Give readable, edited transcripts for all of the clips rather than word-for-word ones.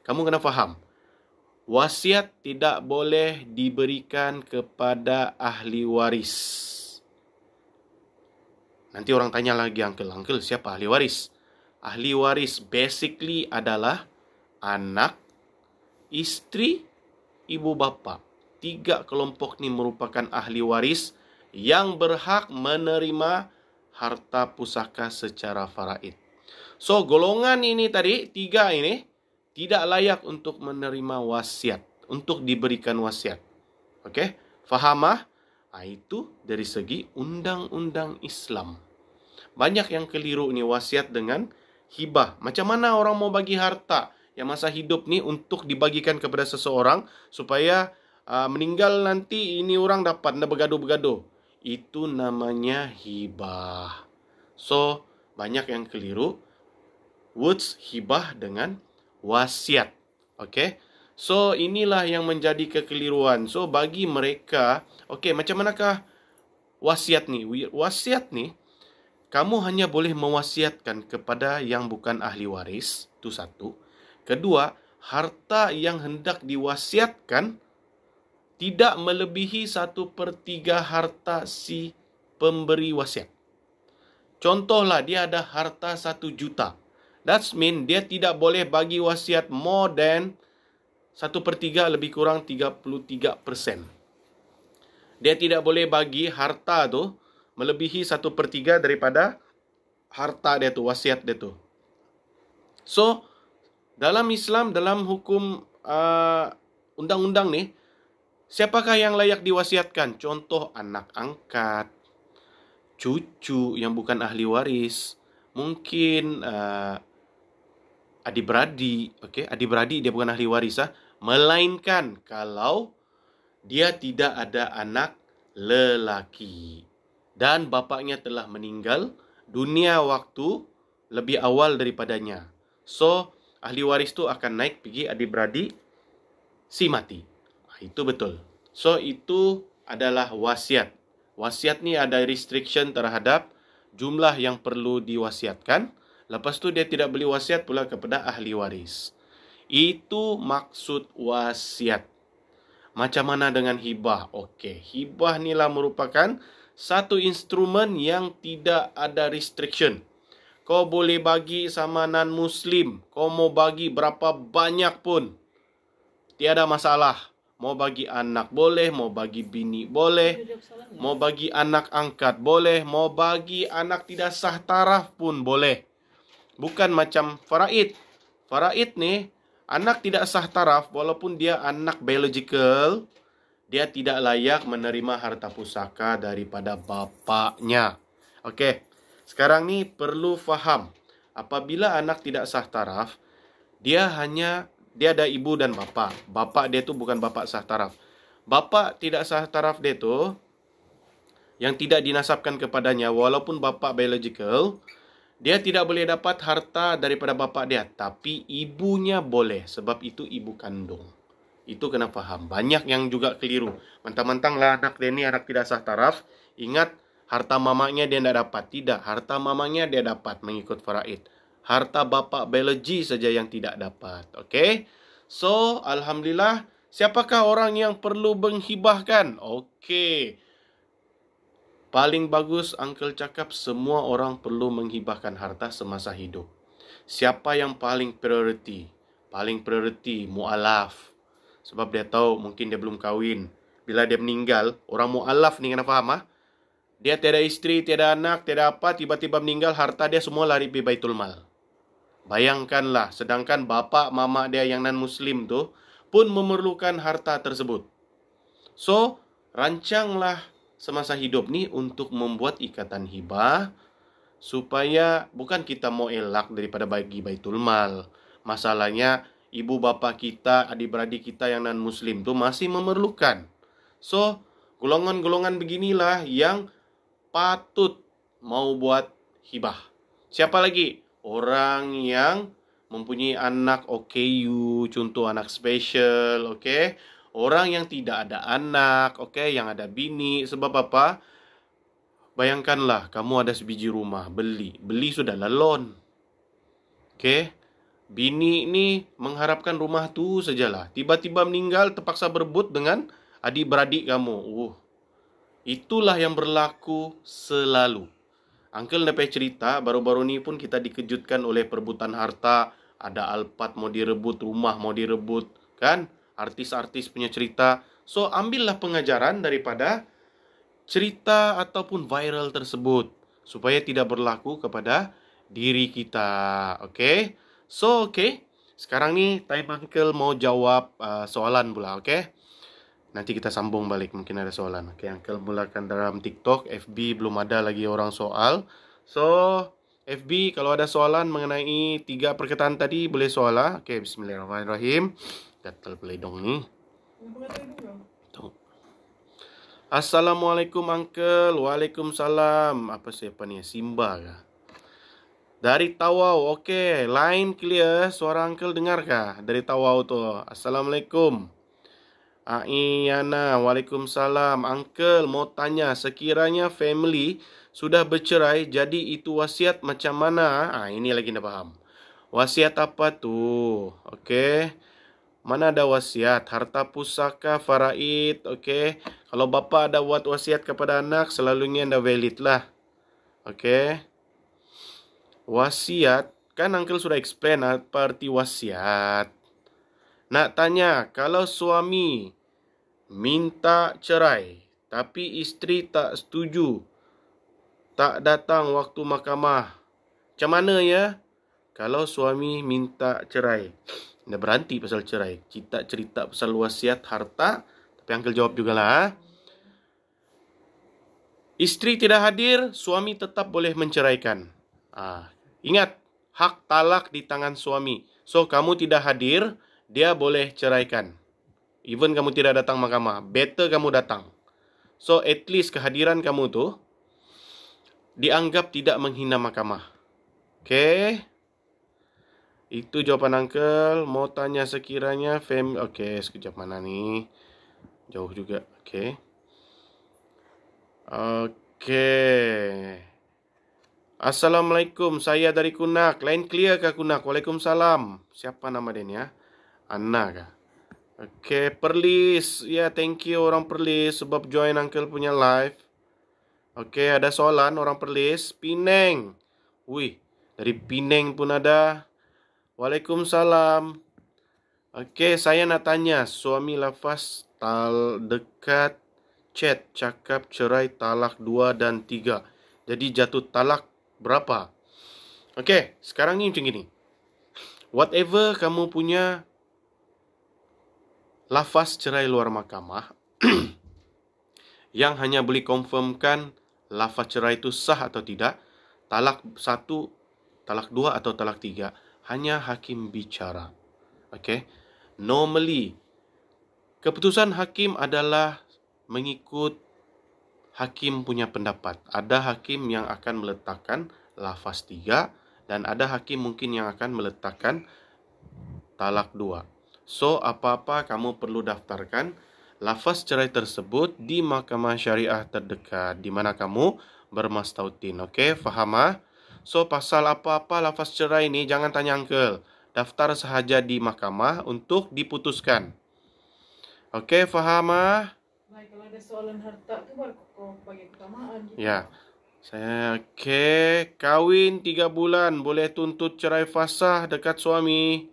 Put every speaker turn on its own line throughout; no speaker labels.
Kamu kena faham. Wasiat tidak boleh diberikan kepada ahli waris. Nanti orang tanya lagi, Uncle, siapa ahli waris? Ahli waris basically adalah anak, istri, ibu bapa. 3 kelompok ni merupakan ahli waris yang berhak menerima harta pusaka secara faraid. So, golongan ini tadi, 3 ini, tidak layak untuk menerima wasiat, untuk diberikan wasiat. Okey? Fahamah? Itu dari segi undang-undang Islam. Banyak yang keliru ni wasiat dengan hibah. Macam mana orang mau bagi harta yang masa hidup ni untuk dibagikan kepada seseorang supaya meninggal nanti ini orang dapat, nak bergaduh-bergaduh. Itu namanya hibah. So, banyak yang keliru words hibah dengan wasiat. Okey? So, inilah yang menjadi kekeliruan. So, bagi mereka, okey, macam manakah wasiat ni? Wasiat ni, kamu hanya boleh mewasiatkan kepada yang bukan ahli waris. Itu satu. Kedua, harta yang hendak diwasiatkan tidak melebihi 1/3 harta si pemberi wasiat. Contohlah, dia ada harta 1 juta. That's mean dia tidak boleh bagi wasiat more than 1/3, lebih kurang 33%. Dia tidak boleh bagi harta tu melebihi 1/3 daripada harta dia tu, wasiat dia tu. So, dalam Islam, dalam hukum undang-undang ni, siapakah yang layak diwasiatkan? Contoh, anak angkat, cucu yang bukan ahli waris, mungkin adik-beradik. Okey, adik-beradik dia bukan ahli waris, melainkan kalau dia tidak ada anak lelaki dan bapaknya telah meninggal dunia waktu lebih awal daripadanya. So, ahli waris tu akan naik pergi adik-beradik si mati. Itu betul. So, itu adalah wasiat. Wasiat ni ada restriction terhadap jumlah yang perlu diwasiatkan. Lepas tu dia tidak boleh wasiat pula kepada ahli waris. Itu maksud wasiat. Macam mana dengan hibah? Okey, hibah ni lah merupakan satu instrumen yang tidak ada restriction. Kau boleh bagi sama non-Muslim. Kau mau bagi berapa banyak pun, tiada masalah. Mau bagi anak boleh, mau bagi bini boleh, mau bagi anak angkat boleh, mau bagi anak tidak sah taraf pun boleh. Bukan macam faraid. Faraid ni, anak tidak sah taraf walaupun dia anak biological, dia tidak layak menerima harta pusaka daripada bapaknya. Okey. Sekarang ni perlu faham. Apabila anak tidak sah taraf, dia ada ibu dan bapa. Bapa dia tu bukan bapa sah taraf. Bapa tidak sah taraf dia tu yang tidak dinasabkan kepadanya walaupun bapa biological, dia tidak boleh dapat harta daripada bapa dia, tapi ibunya boleh sebab itu ibu kandung. Itu kena faham. Banyak yang juga keliru. Mentang-mentang lah anak dia ni anak tidak sah taraf, ingat harta mamanya dia tidak dapat. Tidak, harta mamanya dia dapat mengikut faraid. Harta bapa biologi saja yang tidak dapat. Okey? So, alhamdulillah, siapakah orang yang perlu menghibahkan? Okey. Paling bagus Uncle cakap semua orang perlu menghibahkan harta semasa hidup. Siapa yang paling priority? Paling priority mu'alaf. Sebab dia tahu mungkin dia belum kahwin. Bila dia meninggal, orang mu'alaf ni kena faham. Dia tiada isteri, tiada anak, tiada apa, tiba-tiba meninggal, harta dia semua lari pergi Baitul Mal. Bayangkanlah, sedangkan bapa mama dia yang non-Muslim tu pun memerlukan harta tersebut. So, rancanglah semasa hidup ni untuk membuat ikatan hibah supaya bukan kita mau elak daripada bagi Baitul Mal. Masalahnya ibu bapa kita, adik-beradik kita yang non-Muslim tu masih memerlukan. So, golongan-golongan beginilah yang patut mau buat hibah. Siapa lagi? Orang yang mempunyai anak OKU, contoh anak special, okey? Orang yang tidak ada anak, okey, yang ada bini. Sebab apa? Bayangkanlah, kamu ada sebiji rumah, beli. Beli sudahlah loan. Okey? bini ni mengharapkan rumah tu sajalah. Tiba-tiba meninggal, terpaksa berebut dengan adik-beradik kamu. Itulah yang berlaku selalu. Uncle dapat cerita, baru-baru ni pun kita dikejutkan oleh perebutan harta. Ada Alphard mau direbut, rumah mau direbut, kan? Artis-artis punya cerita. So, ambillah pengajaran daripada cerita ataupun viral tersebut supaya tidak berlaku kepada diri kita. Okay? So, okay. Sekarang ni time Uncle mau jawab soalan pula. Okay? Nanti kita sambung balik, mungkin ada soalan. Okay, Uncle mulakan dalam TikTok. FB belum ada lagi orang soal. So, FB kalau ada soalan mengenai 3 perkataan tadi boleh soal lah. Okay, bismillahirrahmanirrahim. Gatal peledong ni. Assalamualaikum Uncle. Waalaikumsalam. Apa siapa ni? Simba kah? Dari Tawau. Okey, line clear. Suara Uncle dengar kah? Dari Tawau tu. Assalamualaikum. Iyana, waalaikumsalam. Uncle mau tanya, sekiranya family sudah bercerai, jadi itu wasiat macam mana? Ini lagi nak faham. Wasiat apa tu? Okey. Mana ada wasiat? Harta pusaka, faraid, okey. Kalau bapa ada buat wasiat kepada anak, selalunya anda valid lah. Okey. Wasiat, kan Uncle sudah explain apa arti wasiat. Nak tanya, kalau suami minta cerai, tapi isteri tak setuju, tak datang waktu mahkamah, macam mana ya? Kalau suami minta cerai, dah berhenti pasal cerai, kita cerita pasal wasiat harta, tapi Uncle jawab jugalah. Isteri tidak hadir, suami tetap boleh menceraikan. Ingat, hak talak di tangan suami. So, kamu tidak hadir, dia boleh ceraikan. Even kamu tidak datang mahkamah, better kamu datang. So, at least kehadiran kamu tu dianggap tidak menghina mahkamah. Okay? Itu jawapan Uncle. Mau tanya sekiranya okay, sekejap mana ni? Jauh juga. Okay. Okay. Assalamualaikum. Saya dari Kunak. Line clear ke Kunak? Waalaikumsalam. Siapa nama dia ni ya? Anna kah? Okay, Perlis. Ya, thank you orang Perlis sebab join Uncle punya live. Okay, ada soalan orang Perlis. Penang. Wih, dari Penang pun ada. Waalaikumsalam. Okay, saya nak tanya. Suami lafaz dekat chat cakap cerai talak 2 dan 3. Jadi jatuh talak berapa? Okay, sekarang ni macam gini. Whatever kamu punya lafaz cerai luar mahkamah yang hanya boleh confirmkan lafaz cerai itu sah atau tidak, talak 1, talak 2 atau talak 3, hanya hakim bicara. Okay? Normally, keputusan hakim adalah mengikut hakim punya pendapat. Ada hakim yang akan meletakkan lafaz 3 dan ada hakim mungkin yang akan meletakkan talak 2. So, apa-apa kamu perlu daftarkan lafaz cerai tersebut di mahkamah syariah terdekat di mana kamu bermastautin. Okey, faham ah? So, pasal apa-apa lafaz cerai ni jangan tanya Uncle. Daftar sahaja di mahkamah untuk diputuskan. Okey, faham ah?
Baik, kalau ada soalan harta tu baru kau bagi keutamaan gitu.
Ya. Saya kawin 3 bulan boleh tuntut cerai fasah dekat suami.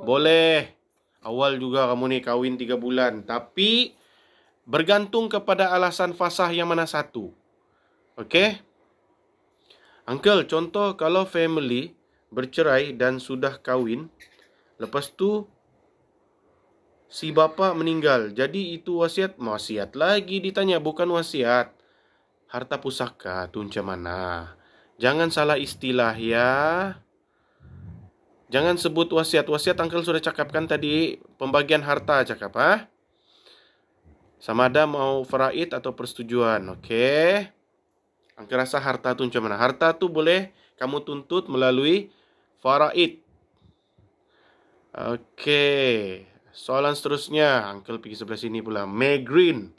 Boleh. Awal juga kamu ni kahwin 3 bulan. Tapi bergantung kepada alasan fasah yang mana satu. Okey? Uncle, contoh kalau family bercerai dan sudah kahwin. Lepas tu si bapa meninggal. Jadi itu wasiat. Wasiat lagi ditanya. Bukan wasiat. Harta pusaka tu macam mana? Jangan salah istilah ya. Jangan sebut wasiat. Wasiat Uncle sudah cakapkan tadi. Pembagian harta cakap. Sama ada mau faraid atau persetujuan. Okey. Uncle rasa harta tu macam mana? Harta tu boleh kamu tuntut melalui faraid. Okey. Soalan seterusnya. Uncle pergi sebelah sini pula. May Green.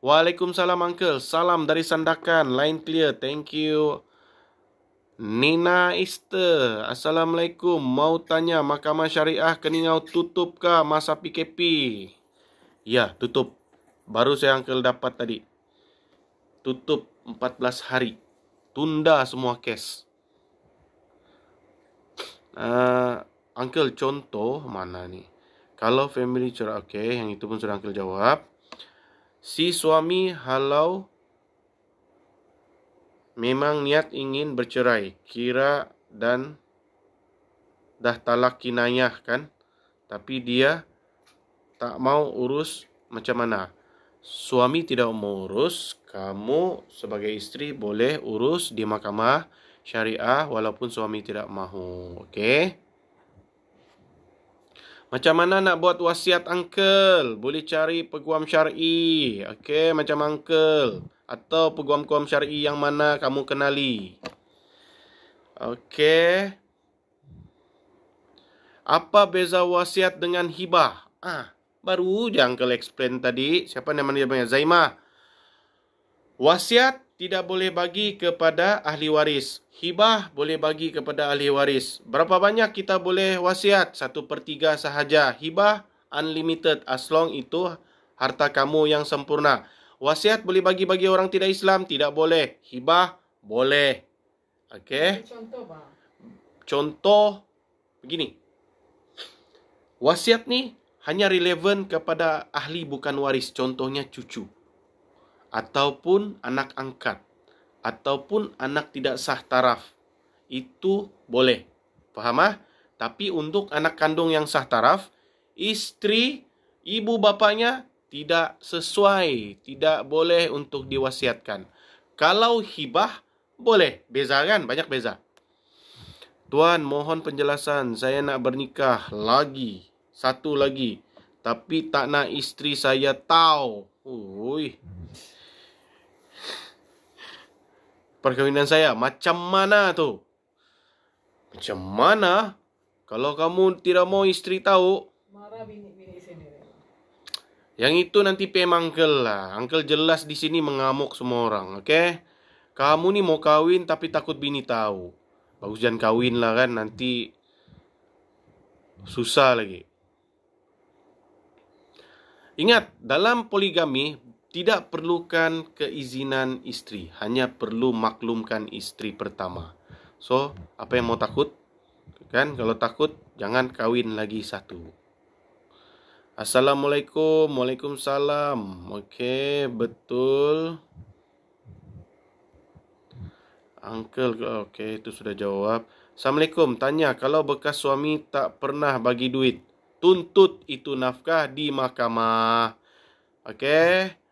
Waalaikumsalam Uncle. Salam dari Sandakan. Line clear. Thank you. Nina Easter, Assalamualaikum. Mau tanya, Mahkamah Syariah Keningau tutup kah masa PKP? Ya, tutup. Baru saya Uncle dapat tadi. Tutup 14 hari. Tunda semua kes. Uncle, contoh mana nih? Kalau family cerai, okey, yang itu pun sudah Uncle jawab. Si suami halau memang niat ingin bercerai, kira dan dah talak kinayah kan, tapi dia tak mau urus, macam mana? Suami tidak mau urus, kamu sebagai isteri boleh urus di mahkamah syariah walaupun suami tidak mahu. Okey? Macam mana nak buat wasiat Uncle? Boleh cari peguam syar'i. Okey, macam Uncle. Atau peguam-peguam syar'i yang mana kamu kenali. Okey. Apa beza wasiat dengan hibah? Baru je Uncle explain tadi. Siapa nama dia? Zaimah. Wasiat tidak boleh bagi kepada ahli waris. Hibah boleh bagi kepada ahli waris. Berapa banyak kita boleh wasiat? 1/3 sahaja. Hibah unlimited as long itu harta kamu yang sempurna. Wasiat boleh bagi-bagi orang tidak Islam? Tidak boleh. Hibah boleh. Okey?
Contoh, Bang.
Contoh begini. Wasiat ni hanya relevan kepada ahli bukan waris. Contohnya cucu. Ataupun anak angkat. Ataupun anak tidak sah taraf. Itu boleh. Faham? Tapi untuk anak kandung yang sah taraf, isteri, ibu bapanya tidak sesuai. Tidak boleh untuk diwasiatkan. Kalau hibah, boleh. Beza kan? Banyak beza. Tuan, mohon penjelasan. Saya nak bernikah lagi. Satu lagi. Tapi tak nak isteri saya tahu. Perkahwinan saya macam mana tu? Macam mana? Kalau kamu tidak mau isteri tahu,
Marah bini-bini sendiri.
yang itu nanti PM Uncle lah. Uncle jelas di sini mengamuk semua orang, okey? Kamu ni mau kahwin tapi takut bini tahu. Bagus jangan kahwin lah kan, nanti susah lagi. Ingat, dalam poligami tidak perlukan keizinan isteri, hanya perlu maklumkan isteri pertama. So, apa yang mau takut? Kan, kalau takut jangan kahwin lagi satu. Assalamualaikum. Waalaikumsalam. Okey, betul. Uncle, okey, itu sudah jawab. Assalamualaikum. Tanya, kalau bekas suami tak pernah bagi duit, tuntut itu nafkah di mahkamah. Okey.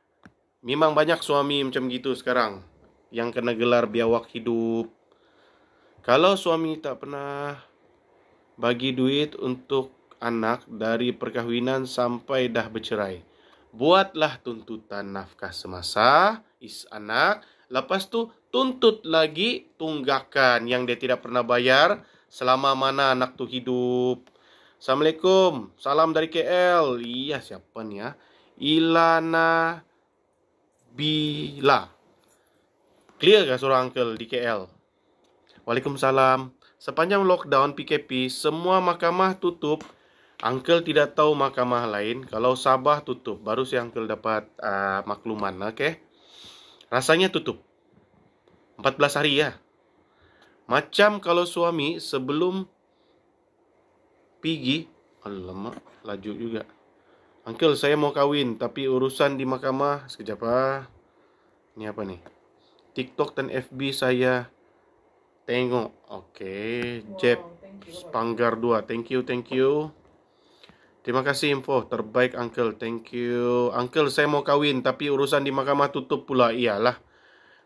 Memang banyak suami macam gitu sekarang yang kena gelar biawak hidup. Kalau suami tak pernah bagi duit untuk anak dari perkahwinan sampai dah bercerai, buatlah tuntutan nafkah semasa anak. Lepas tu tuntut lagi tunggakan yang dia tidak pernah bayar selama mana anak tu hidup. Assalamualaikum. Salam dari KL. Iya, siapa ni ya? Ilana Bila. Clear ke suara Uncle di KL? Waalaikumsalam. Sepanjang lockdown PKP, semua mahkamah tutup. Uncle tidak tahu mahkamah lain. Kalau Sabah tutup, baru si Uncle dapat makluman. Okey? Rasanya tutup. 14 hari ya. Macam kalau suami sebelum pergi, alamak, laju juga. Uncle, saya mau kahwin, tapi urusan di mahkamah. Sekejap Ini apa nih? TikTok dan FB saya tengok. Okey. Jeb Panggar 2. Thank you. Terima kasih info. Terbaik, Uncle. Thank you. Uncle, saya mau kahwin, tapi urusan di mahkamah tutup pula. Iyalah.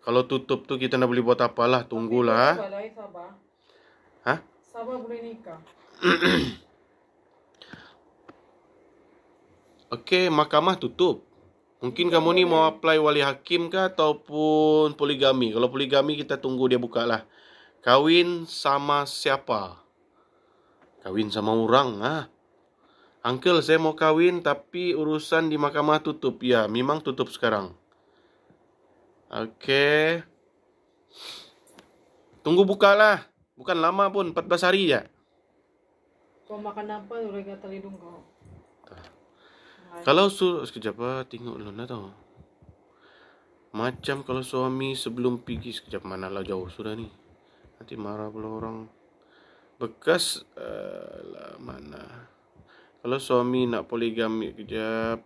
Kalau tutup tu kita nak boleh buat apalah. Tunggulah.
Sabah. Sabah boleh nikah.
Okey, mahkamah tutup. Mungkin kamu ni mau apply wali hakim ke ataupun poligami. Kalau poligami kita tunggu dia buka lah. Kahwin sama siapa? Kahwin sama orang. Uncle, saya mau kahwin tapi urusan di mahkamah tutup. Ya, memang tutup sekarang. Okey. Tunggu bukalah. Bukan lama pun, 14 hari je.
Kau makan apa udah gatal hidung kau.
Kalau sekejap tengok dulu nak tahu. Macam kalau suami sebelum pergi sekejap, manalah jauh sudah ni. Nanti marah pula orang. Bekas mana? Kalau suami nak poligami kejap.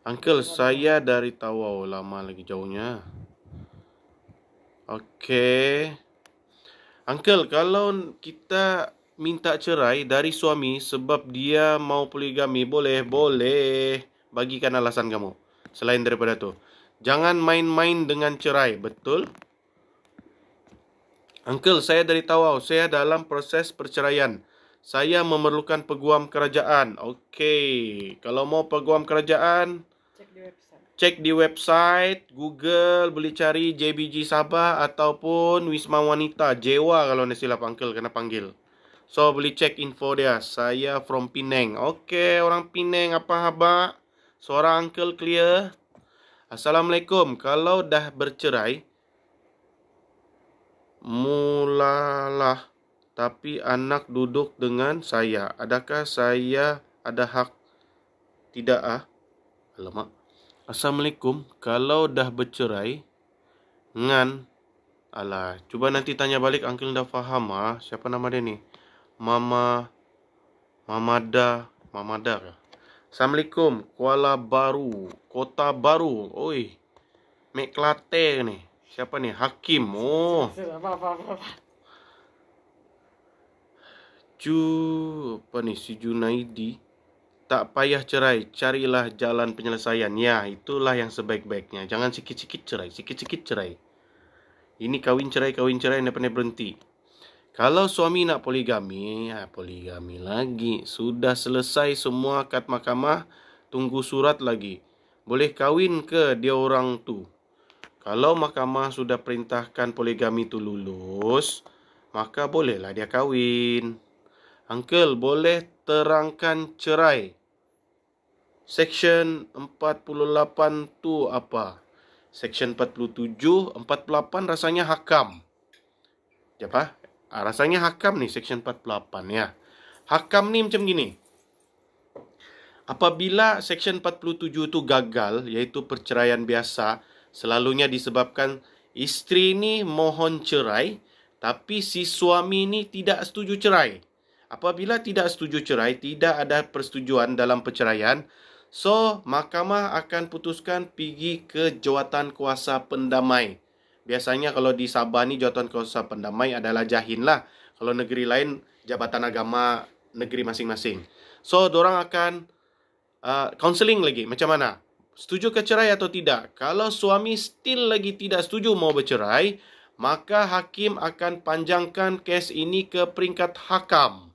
Uncle, saya dari Tawau, lama lagi jauhnya. Okey. Uncle, kalau kita minta cerai dari suami sebab dia mau poligami, boleh? Boleh. Bagikan alasan kamu. Selain daripada tu, jangan main-main dengan cerai, betul? Uncle, saya dari Tawau. Saya dalam proses perceraian. Saya memerlukan peguam kerajaan. Okey. Kalau mau peguam kerajaan,
Cek di website.
cek di website, Google, boleh cari JBG Sabah ataupun Wisma Wanita, Jewa kalau nak silap Uncle kena panggil. So, boleh cek info dia. Saya from Penang. Okey, orang Penang apa khabar? Suara Uncle clear? Assalamualaikum. Kalau dah bercerai, mulalah. Tapi anak duduk dengan saya. Adakah saya ada hak? Tidak Alamak. Assalamualaikum. Kalau dah bercerai, alah, cuba nanti tanya balik. Uncle dah faham siapa nama dia ni? Mamada kah? Assalamualaikum. Kuala Baru, Kota Baru. Oi. Mek Kelate ni. Siapa ni? Hakim. Oh. Apa ni? Si Junaidi. Tak payah cerai, carilah jalan penyelesaian. Ya, itulah yang sebaik-baiknya. Jangan sikit-sikit cerai, sikit-sikit cerai. Ini kawin cerai, nak pandai berhenti. Kalau suami nak poligami, poligami lagi. Sudah selesai semua kad mahkamah, tunggu surat lagi. Boleh kawin ke dia orang tu? Kalau mahkamah sudah perintahkan poligami tu lulus, maka bolehlah dia kawin. Uncle, boleh terangkan cerai? Section 48 tu apa? Section 47, 48 rasanya hakam. Siapa? Rasanya hakam ni Section 48 ya. Hakam ni macam gini. Apabila Section 47 tu gagal, iaitu perceraian biasa, selalunya disebabkan isteri ni mohon cerai, tapi si suami ni tidak setuju cerai. Apabila tidak setuju cerai, tidak ada persetujuan dalam perceraian, so mahkamah akan putuskan pergi ke jawatan kuasa pendamai. Biasanya kalau di Sabah ni jawatan kuasa pendamai adalah JAHIN lah. Kalau negeri lain, Jabatan Agama negeri masing-masing. So, dorang akan counselling lagi. Macam mana? Setuju ke cerai atau tidak? Kalau suami still lagi tidak setuju mau bercerai, maka hakim akan panjangkan kes ini ke peringkat hakam.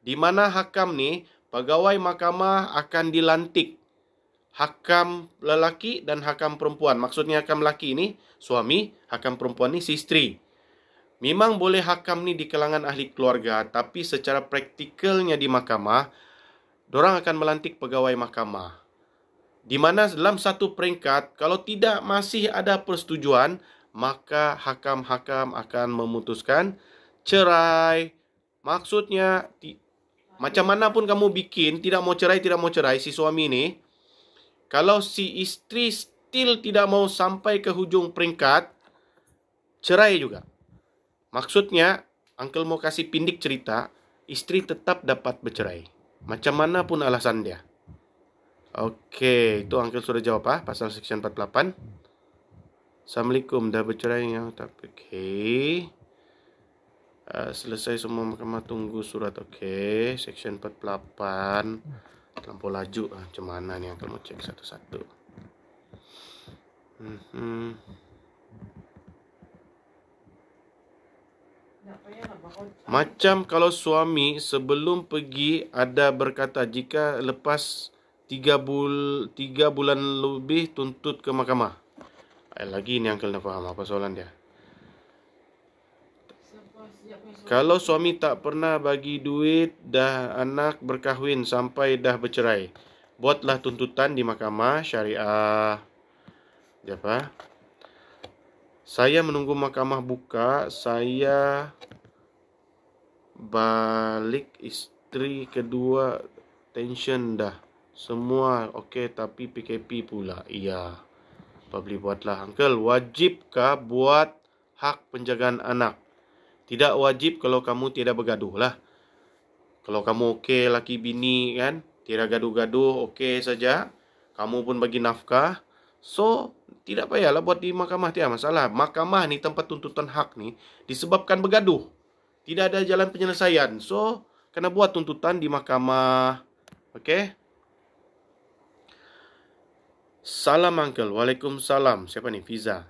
Di mana hakam ni, pegawai mahkamah akan dilantik. Hakam lelaki dan hakam perempuan. Maksudnya hakam lelaki ni suami, hakam perempuan ni si isteri. Memang boleh hakam ni di kalangan ahli keluarga, tapi secara praktikalnya di mahkamah, dorang akan melantik pegawai mahkamah. Di mana dalam satu peringkat, kalau tidak masih ada persetujuan, maka hakam-hakam akan memutuskan cerai. Maksudnya, macam mana pun kamu bikin, tidak mau cerai si suami ni, kalau si isteri still tidak mau sampai ke hujung peringkat, cerai juga. Maksudnya, Uncle mau kasih pindik cerita, isteri tetap dapat bercerai. Macam mana pun alasan dia. Okey, itu Uncle sudah jawab pasal Section 48. Assalamualaikum, dah bercerai ya? Okey. Selesai semua mahkamah, tunggu surat. Okey, Section 48. Terlampau laju. Macam mana ni Uncle mau cek satu-satu. Macam kalau suami sebelum pergi ada berkata jika lepas 3 bulan lebih tuntut ke mahkamah. Lagi ni Uncle nak faham apa soalan dia. Kalau suami tak pernah bagi duit, dah anak berkahwin sampai dah bercerai, buatlah tuntutan di mahkamah syariah. Apa? Saya menunggu mahkamah buka. Saya balik isteri kedua. Tension dah. Semua okey tapi PKP pula. Iya. Apa boleh buatlah. Uncle, wajibkah buat hak penjagaan anak? Tidak wajib kalau kamu tidak bergaduh lah. Kalau kamu okey laki bini kan, tidak gaduh-gaduh, okey saja. Kamu pun bagi nafkah. So, tidak payahlah buat di mahkamah, tidak masalah. Mahkamah ni tempat tuntutan hak ni disebabkan bergaduh. Tidak ada jalan penyelesaian. So, kena buat tuntutan di mahkamah. Okey? Salam Uncle. Waalaikumsalam. Siapa ni? Fiza.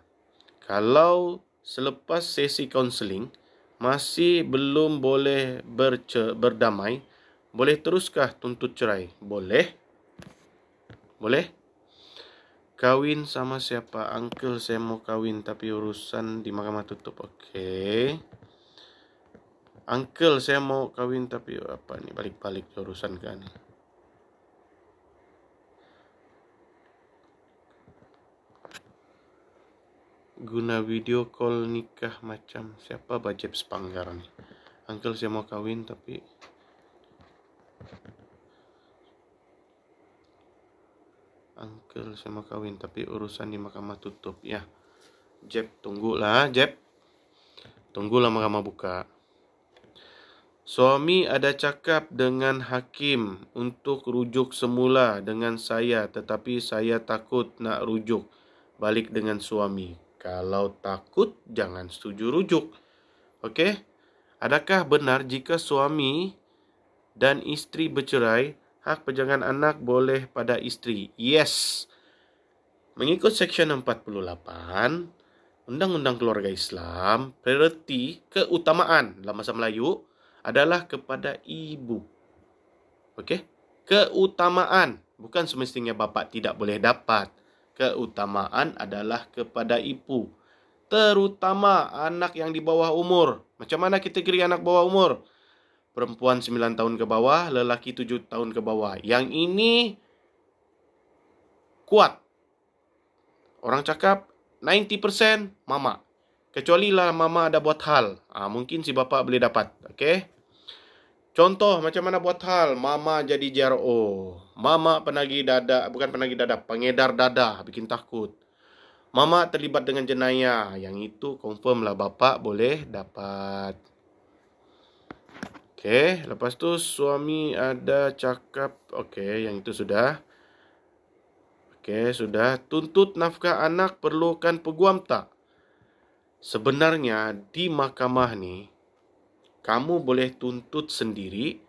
Kalau selepas sesi kaunseling masih belum boleh berdamai, boleh teruskah tuntut cerai? Boleh. Boleh. Kawin sama siapa? Uncle, saya mau kawin tapi urusan di mahkamah tutup. Okey. Uncle, saya mau kawin tapi apa ni? Balik-balik urusan kan. Guna video call nikah macam siapa Bajep Sepanggar ni? Uncle, saya mau kawin tapi Uncle, saya mau kawin tapi urusan di mahkamah tutup. Ya. Jeb, tunggulah, Jeb. Tunggulah mahkamah buka. Suami ada cakap dengan hakim untuk rujuk semula dengan saya, tetapi saya takut nak rujuk balik dengan suami. Kalau takut, jangan setuju rujuk. Okey? Adakah benar jika suami dan isteri bercerai, hak penjagaan anak boleh pada isteri? Yes. Mengikut Seksyen 48, Undang-Undang Keluarga Islam, prioriti keutamaan dalam bahasa Melayu adalah kepada ibu. Okey? Keutamaan. Bukan semestinya bapa tidak boleh dapat. Keutamaan adalah kepada ibu. Terutama anak yang di bawah umur. Macam mana kategori anak bawah umur? Perempuan 9 tahun ke bawah, lelaki 7 tahun ke bawah. Yang ini kuat. Orang cakap 90% mama. Kecuali lah mama ada buat hal. Mungkin si bapa boleh dapat. Okey? Contoh macam mana buat hal. Mama jadi JRO. Mama penagih dadah. Bukan penagih dadah. Pengedar dadah. Bikin takut. Mama terlibat dengan jenayah. Yang itu confirm lah bapa boleh dapat. Okey. Lepas tu suami ada cakap. Okey. Yang itu sudah. Okey. Sudah. Tuntut nafkah anak perlukan peguam tak? Sebenarnya di mahkamah ni, kamu boleh tuntut sendiri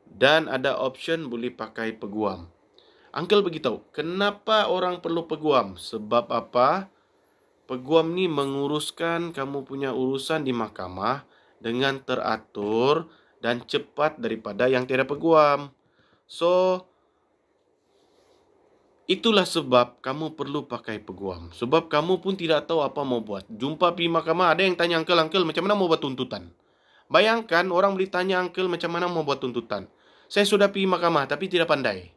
dan ada option boleh pakai peguam. Uncle beritahu, kenapa orang perlu peguam? Sebab apa? Peguam ni menguruskan kamu punya urusan di mahkamah dengan teratur dan cepat daripada yang tiada peguam. So, itulah sebab kamu perlu pakai peguam. Sebab kamu pun tidak tahu apa mau buat. Jumpa pergi mahkamah, ada yang tanya Uncle, macam mana mau buat tuntutan? Bayangkan orang boleh tanya Uncle macam mana mau buat tuntutan. Saya sudah pergi mahkamah tapi tidak pandai.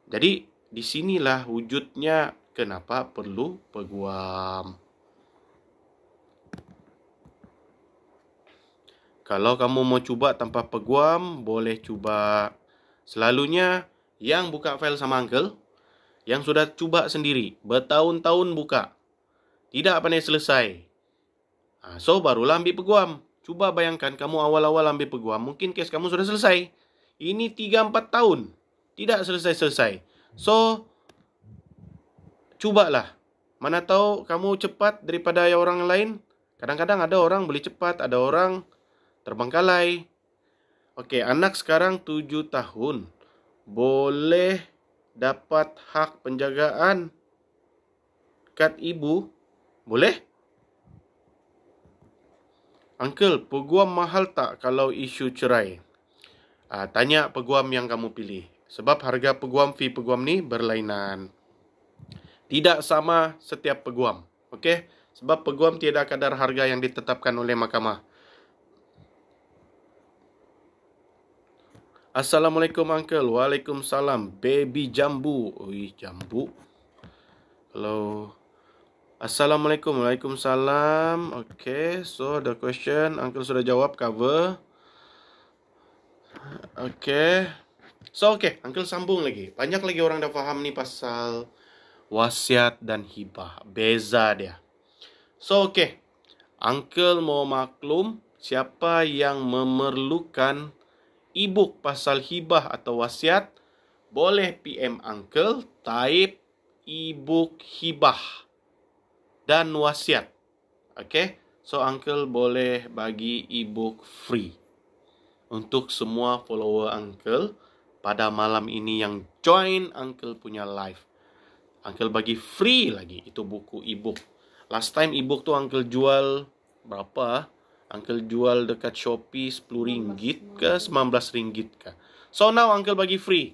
Jadi, di sinilah wujudnya kenapa perlu peguam. Kalau kamu mau cuba tanpa peguam, boleh cuba. Selalunya yang buka file sama Uncle, yang sudah cuba sendiri, bertahun-tahun buka, tidak pandai selesai. So, barulah ambil peguam. Cuba bayangkan kamu awal-awal ambil peguam, mungkin kes kamu sudah selesai. Ini 3-4 tahun, tidak selesai-selesai. So, cubalah. Mana tahu kamu cepat daripada orang lain. Kadang-kadang ada orang boleh cepat, ada orang terbengkalai. Okey, anak sekarang 7 tahun. Boleh dapat hak penjagaan kad ibu? Boleh? Uncle, peguam mahal tak kalau isu cerai? Tanya peguam yang kamu pilih. Sebab harga peguam, fee peguam ni berlainan. Tidak sama setiap peguam. Okey? Sebab peguam tiada kadar harga yang ditetapkan oleh mahkamah. Assalamualaikum Uncle. Waalaikumsalam. Baby jambu. Ui, jambu. Kalau Assalamualaikum. Waalaikumsalam. Okay, so the question Uncle sudah jawab, cover. Okay. So Uncle sambung lagi. Banyak lagi orang dah faham nih pasal wasiat dan hibah. Beza dia. So Uncle mau maklum siapa yang memerlukan e-book pasal hibah atau wasiat, boleh PM Uncle, type e-book hibah dan wasiat. So Uncle boleh bagi e-book free untuk semua follower Uncle pada malam ini yang join Uncle punya live. Uncle bagi free lagi itu buku e-book. Last time e-book tu Uncle jual berapa? Uncle jual dekat Shopee RM10 ke RM19 ke. So now Uncle bagi free.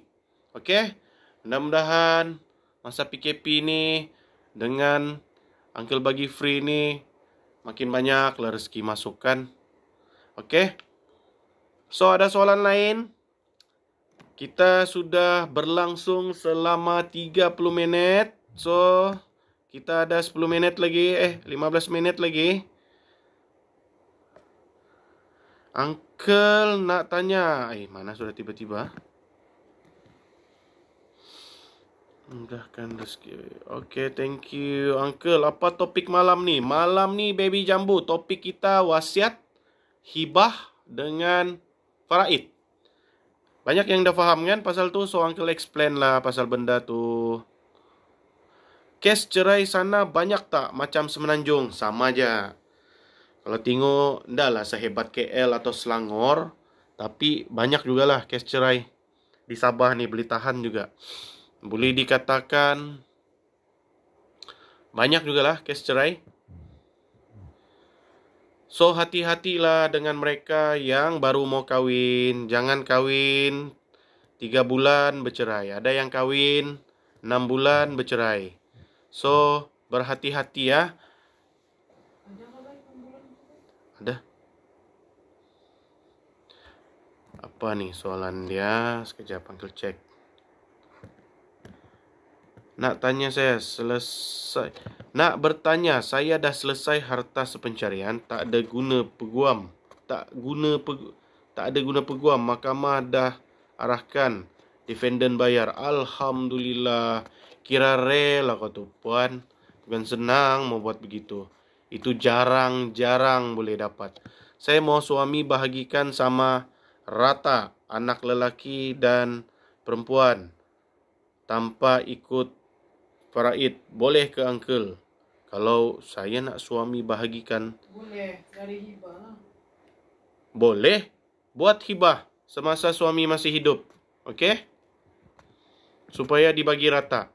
Mudah-mudahan masa PKP ni dengan Uncle bagi free ni makin banyak lah rezeki masukkan. So ada soalan lain? Kita sudah berlangsung selama 30 minit. So kita ada 10 minit lagi, 15 minit lagi. Uncle nak tanya, mana sudah tiba-tiba? Mudahkan rezeki. Thank you Uncle. Apa topik malam ni? Malam ni Baby Jambu, topik kita wasiat, hibah dengan faraid. Banyak yang dah faham kan pasal tu, so Uncle explain lah pasal benda tu. Kes cerai sana banyak tak macam Semenanjung? Sama aja. Kalau tengok, dah lah sehebat KL atau Selangor, tapi banyak jugalah kes cerai. Di Sabah ni boleh tahan juga. Boleh dikatakan banyak jugalah kes cerai. So hati-hatilah dengan mereka yang baru mau kahwin. Jangan kahwin 3 bulan bercerai. Ada yang kahwin 6 bulan bercerai. So berhati-hati ya. Ada. Apa nih soalan dia? Sekejap Uncle cek. Nak bertanya, saya dah selesai harta sepencarian, tak ada guna peguam. Tak ada guna peguam. Mahkamah dah arahkan defendant bayar. Alhamdulillah. Kira rela kau tu, puan. Bukan senang mau buat begitu. Itu jarang-jarang boleh dapat. Saya mau suami bahagikan sama rata, anak lelaki dan perempuan, tanpa ikut faraid. Boleh ke Uncle? Kalau saya nak suami bahagikan,
Boleh, dari hibah lah.
boleh buat hibah semasa suami masih hidup. Supaya dibagi rata.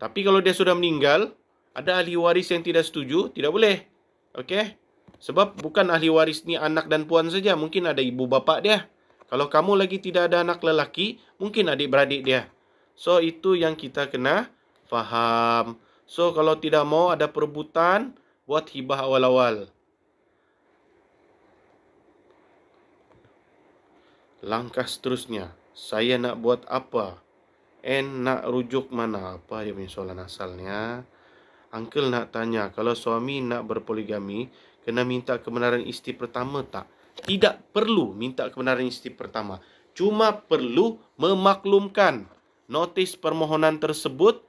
Tapi kalau dia sudah meninggal, ada ahli waris yang tidak setuju, tidak boleh. Sebab bukan ahli waris ni anak dan puan saja, mungkin ada ibu bapa dia. Kalau kamu lagi tidak ada anak lelaki, mungkin adik-beradik dia. So itu yang kita kena faham. So kalau tidak mau ada perebutan, buat hibah awal-awal. Langkah seterusnya, saya nak buat apa? Nak rujuk mana? Apa dia punya soalan asalnya? Uncle nak tanya, kalau suami nak berpoligami, kena minta kebenaran isteri pertama tak? Tidak perlu minta kebenaran isteri pertama. Cuma perlu memaklumkan notis permohonan tersebut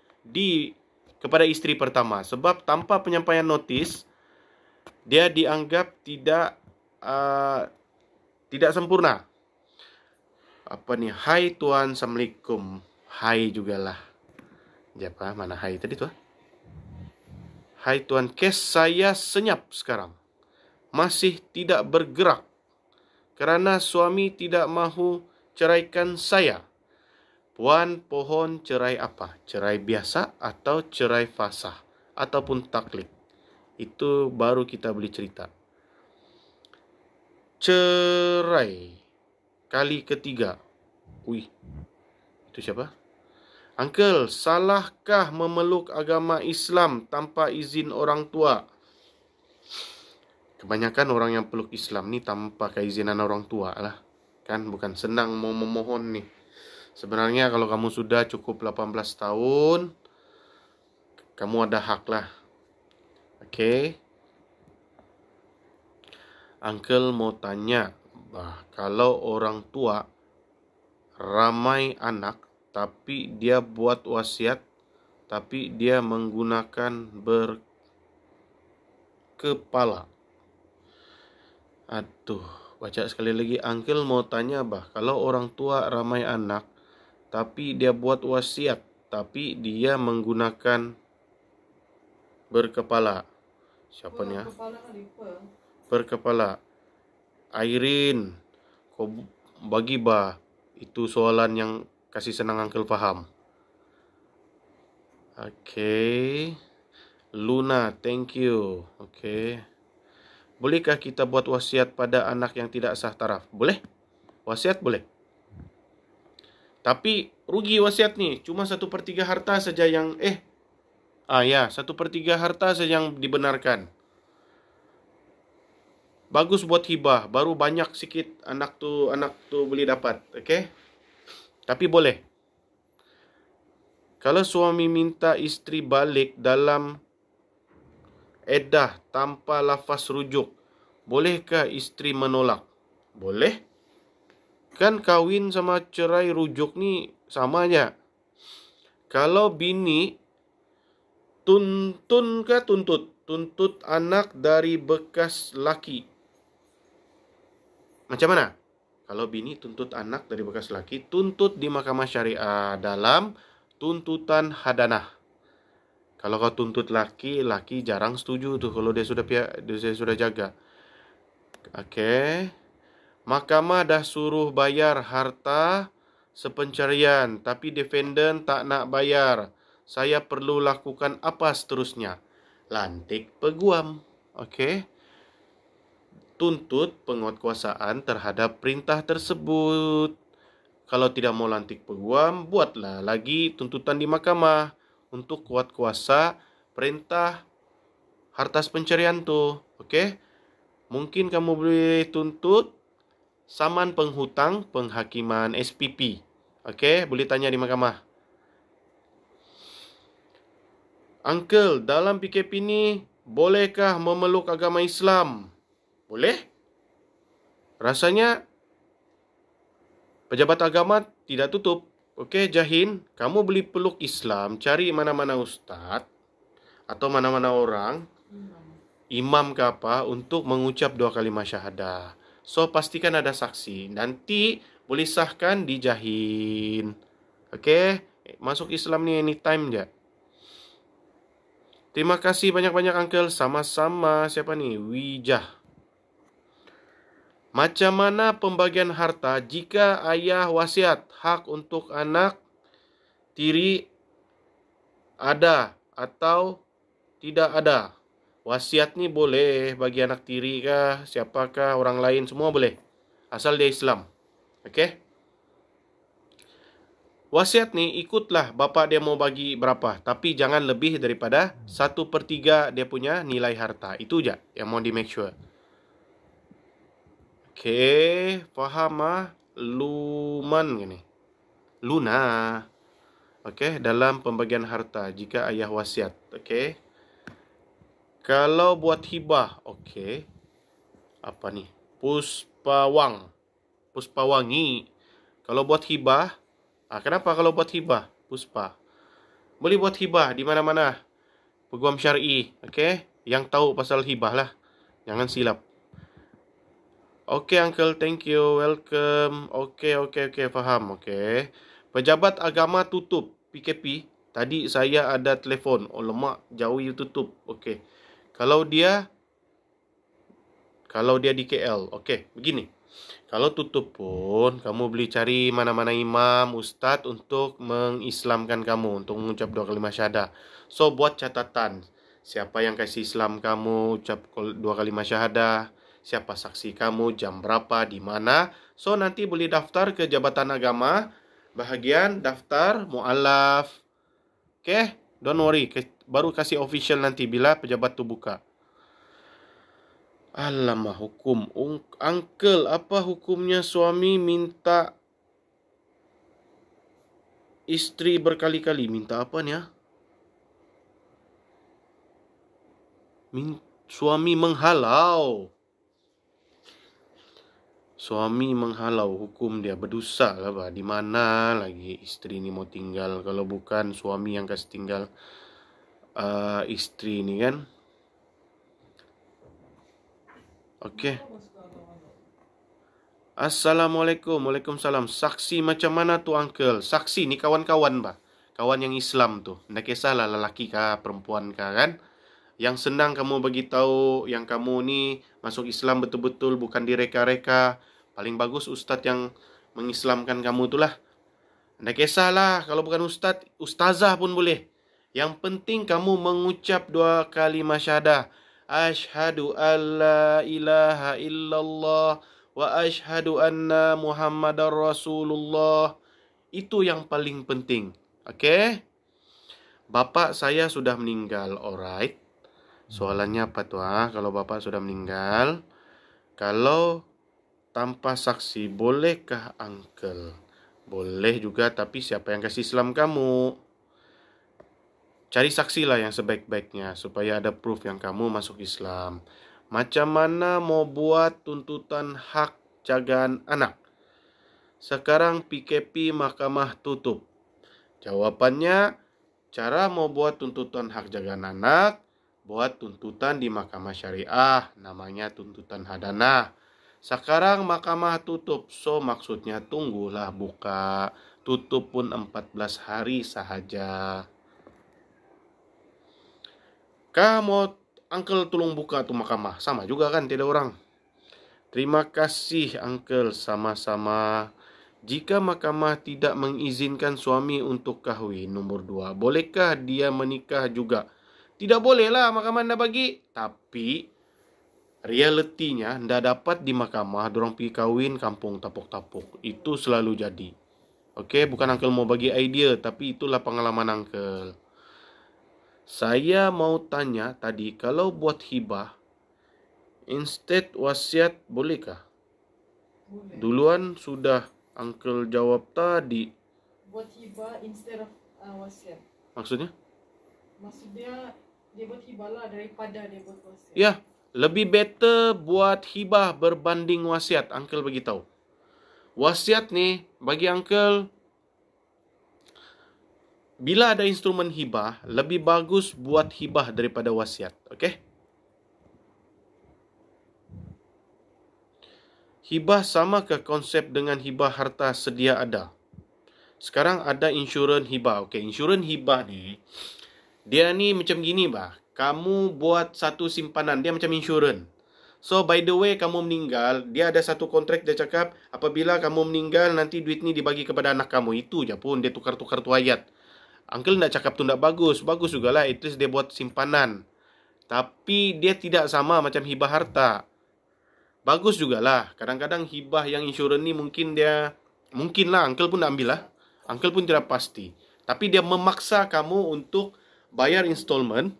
kepada isteri pertama. Sebab tanpa penyampaian notis, dia dianggap tidak sempurna. Apa ni? Hai Tuan, Assalamualaikum. Hai jugalah. Siapa? Mana hai tadi tu? Hai Tuan, kes saya senyap sekarang. Masih tidak bergerak. Kerana suami tidak mahu ceraikan saya. Puan pohon cerai apa? Cerai biasa atau cerai fasah? Ataupun taklid? Itu baru kita boleh cerita. Cerai kali ketiga. Itu siapa? Uncle, salahkah memeluk agama Islam tanpa izin orang tua? Kebanyakan orang yang peluk Islam ni tanpa keizinan orang tua lah. Kan bukan senang mau memohon nih. Sebenarnya kalau kamu sudah cukup 18 tahun, kamu ada hak lah Okey. Uncle mau tanya, kalau orang tua ramai anak tapi dia buat wasiat tapi dia menggunakan berkepala. Aduh, baca sekali lagi. Uncle mau tanya, kalau orang tua ramai anak tapi dia buat wasiat tapi dia menggunakan berkepala. Siapa ni?
Kepala ada apa?
Berkepala. Airin, kau bagi itu soalan yang kasih senang Uncle faham. Okey. Luna, thank you. Okey. Bolehkah kita buat wasiat pada anak yang tidak sah taraf? Boleh. Wasiat boleh. Tapi rugi wasiat ni. Cuma 1/3 harta saja yang 1/3 harta saja yang dibenarkan. Bagus buat hibah, baru banyak sikit anak tu boleh dapat, okey? Tapi boleh. Kalau suami minta isteri balik dalam iddah tanpa lafaz rujuk, bolehkah isteri menolak? Boleh. Kan kahwin sama cerai rujuk ni sama aja. Kalau bini tuntut anak dari bekas laki. Macam mana? Kalau bini tuntut anak dari bekas laki, tuntut di mahkamah syariah dalam tuntutan hadanah. Kalau kau tuntut laki jarang setuju tuh kalau dia sudah jaga. Okey. Mahkamah dah suruh bayar harta sepencarian, tapi defendant tak nak bayar. Saya perlu lakukan apa seterusnya? Lantik peguam. Okey. Tuntut penguatkuasaan terhadap perintah tersebut. Kalau tidak mau lantik peguam, buatlah lagi tuntutan di mahkamah untuk kuat kuasa perintah harta pencarian tu. Okey? Mungkin kamu boleh tuntut saman penghutang penghakiman SPP. Okey, boleh tanya di mahkamah. Uncle, dalam PKP ni bolehkah memeluk agama Islam? Boleh? Rasanya pejabat agama tidak tutup. Okey, Jahin, kamu boleh peluk Islam, cari mana-mana ustaz atau mana-mana orang, imam ke apa, untuk mengucap 2 kalimah syahadah. So, pastikan ada saksi. Nanti boleh sahkan di Jahin. Okey, masuk Islam ni anytime je. Terima kasih banyak-banyak, Uncle. Sama-sama. Siapa ni? Wijah. Macam mana pembagian harta jika ayah wasiat hak untuk anak tiri ada atau tidak ada? Wasiat ni boleh bagi anak tiri kah, siapakah, orang lain, semua boleh. Asal dia Islam. Okey? Wasiat ni ikutlah bapa dia mau bagi berapa. Tapi jangan lebih daripada 1/3 dia punya nilai harta. Itu je yang mau di make sure. Okey, faham Luman gini. Luna. Okey, dalam pembagian harta jika ayah wasiat. Okey. Kalau buat hibah, okey. Apa ni? Puspawangi. Kalau buat hibah, kenapa kalau buat hibah? Puspa. Boleh buat hibah di mana-mana. Peguam syar'i, okey? Yang tahu pasal hibah lah. Jangan silap. Okey, Uncle, thank you. Welcome. Okey, faham. Okey. Pejabat agama tutup PKP. Tadi saya ada telefon. Oh, lemak, jauh you tutup. Okey. Kalau dia di KL. Okey, begini. Kalau tutup pun, kamu boleh cari mana-mana imam, ustaz untuk mengislamkan kamu, untuk mengucap 2 kalimah syahadah. So, buat catatan. Siapa yang kasih Islam kamu, ucap 2 kalimah syahadah. Siapa saksi kamu, jam berapa, di mana. So, nanti boleh daftar ke Jabatan Agama, bahagian daftar mu'alaf. Okay? Don't worry. Baru kasih official nanti bila pejabat tu buka. Alamak, hukum. Uncle, apa hukumnya suami minta isteri berkali-kali? Minta apa ni? Suami menghalau. Suami menghalau, hukum dia berdosa lah, bah. Di mana lagi isteri ni mau tinggal kalau bukan suami yang kasih tinggal isteri ni kan? Okey. Assalamualaikum. Waalaikumsalam. Saksi macam mana tu, uncle? Saksi ni kawan-kawan, bah. Kawan yang Islam tu. Ndak kisahlah lelaki kah, perempuan kah, kan? Yang senang kamu bagi tahu yang kamu ni masuk Islam betul-betul, bukan direka-reka. Paling bagus ustaz yang mengislamkan kamu itulah. Ndak kisahlah kalau bukan ustaz, ustazah pun boleh. Yang penting kamu mengucap 2 kalimat syahadah. Asyhadu alla ilaha illallah wa asyhadu anna Muhammadar Rasulullah. Itu yang paling penting. Okey? Bapak saya sudah meninggal, alright. Soalannya apa tuh? Kalau bapak sudah meninggal, kalau tanpa saksi, bolehkah uncle? Boleh juga, tapi siapa yang kasih Islam kamu? Cari saksi lah yang sebaik-baiknya, supaya ada proof yang kamu masuk Islam. Macam mana mau buat tuntutan hak jagaan anak? Sekarang PKP mahkamah tutup. Jawapannya, cara mau buat tuntutan hak jagaan anak, buat tuntutan di mahkamah syariah, namanya tuntutan hadanah. Sekarang mahkamah tutup, so maksudnya tunggulah buka. Tutup pun 14 hari sahaja. Kamu uncle tolong buka tu mahkamah, sama juga kan, tidak orang. Terima kasih uncle, sama-sama. Jika mahkamah tidak mengizinkan suami untuk kahwin, nombor 2, bolehkah dia menikah juga? Tidak bolehlah, mahkamah ndak bagi. Tapi realitinya ndak dapat di mahkamah, dorang pergi kahwin kampung tapuk-tapuk. Itu selalu jadi. Okey, bukan uncle mau bagi idea, tapi itulah pengalaman uncle. Saya mau tanya tadi, kalau buat hibah instead wasiat bolehkah?
Boleh.
Duluan sudah uncle jawab tadi.
Buat hibah instead of wasiat.
Maksudnya?
Maksudnya dia buat hibah lah daripada dia buat wasiat.
Ya, lebih better buat hibah berbanding wasiat, uncle bagi tahu. Wasiat ni bagi uncle, bila ada instrumen hibah, lebih bagus buat hibah daripada wasiat. Okey? Hibah sama ke konsep dengan hibah harta sedia ada? Sekarang ada insurans hibah. Okey, insurans hibah ni, dia ni macam gini, bah. Kamu buat satu simpanan, dia macam insurans. So, by the way, kamu meninggal, dia ada satu kontrak, dia cakap, apabila kamu meninggal, nanti duit ni dibagi kepada anak kamu. Itu je pun, dia tukar-tukar tu ayat. Uncle nak cakap tu tak bagus. Bagus jugalah, at least dia buat simpanan. Tapi, dia tidak sama macam hibah harta. Bagus jugalah. Kadang-kadang hibah yang insurans ni mungkin lah, uncle pun nak ambil lah. Uncle pun tidak pasti. Tapi dia memaksa kamu untuk bayar installment.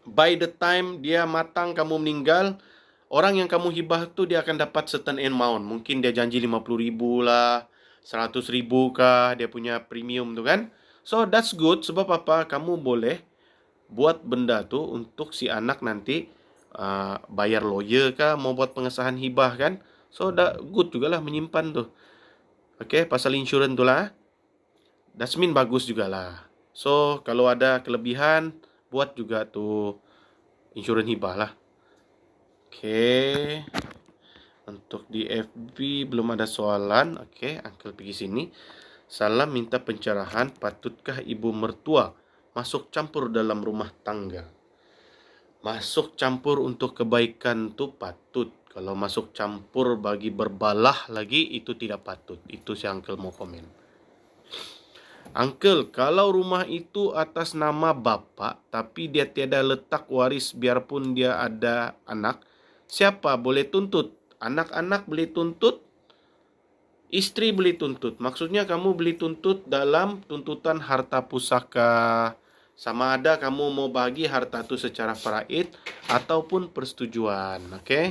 By the time dia matang kamu meninggal, orang yang kamu hibah tu dia akan dapat certain amount. Mungkin dia janji 50,000 lah, 100,000 kah, dia punya premium tu kan. So that's good. Sebab apa? Kamu boleh buat benda tu untuk si anak nanti bayar lawyer kah, mau buat pengesahan hibah kan. So good jugalah menyimpan tu. Okay, pasal insurans tu lah. That's mean bagus jugalah. So kalau ada kelebihan, buat juga tu insurans hibah lah. Okay. Untuk di FB belum ada soalan. Okay, uncle pergi sini. Salam minta pencerahan, patutkah ibu mertua masuk campur dalam rumah tangga? Masuk campur untuk kebaikan tu patut. Kalau masuk campur bagi berbalah lagi, itu tidak patut. Itu si uncle mau komen. Uncle, kalau rumah itu atas nama bapa, tapi dia tiada letak waris biarpun dia ada anak, siapa boleh tuntut? Anak-anak boleh tuntut? Isteri boleh tuntut. Maksudnya kamu boleh tuntut dalam tuntutan harta pusaka. Sama ada kamu mau bagi harta itu secara faraid ataupun persetujuan. Okey?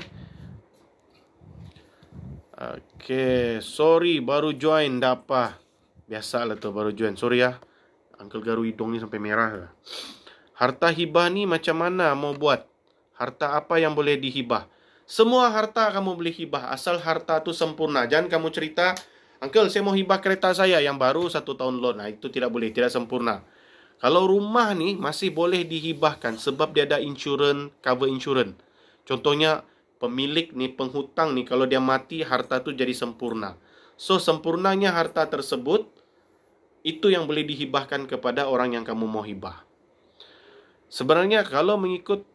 Okey, sorry baru join, dah apa? Biasalah tu baru join. Sorry ya. Uncle garu hidung ni sampai merah lah. Harta hibah ni macam mana mau buat? Harta apa yang boleh dihibah? Semua harta kamu boleh hibah, asal harta itu sempurna. Jangan kamu cerita, Uncle, saya mau hibah kereta saya yang baru 1 tahun loan. Nah, itu tidak boleh, tidak sempurna. Kalau rumah nih masih boleh dihibahkan sebab dia ada insurans, cover insurans. Contohnya pemilik nih, penghutang nih, kalau dia mati harta itu jadi sempurna. So, sempurnanya harta tersebut itu yang boleh dihibahkan kepada orang yang kamu mau hibah. Sebenarnya kalau mengikut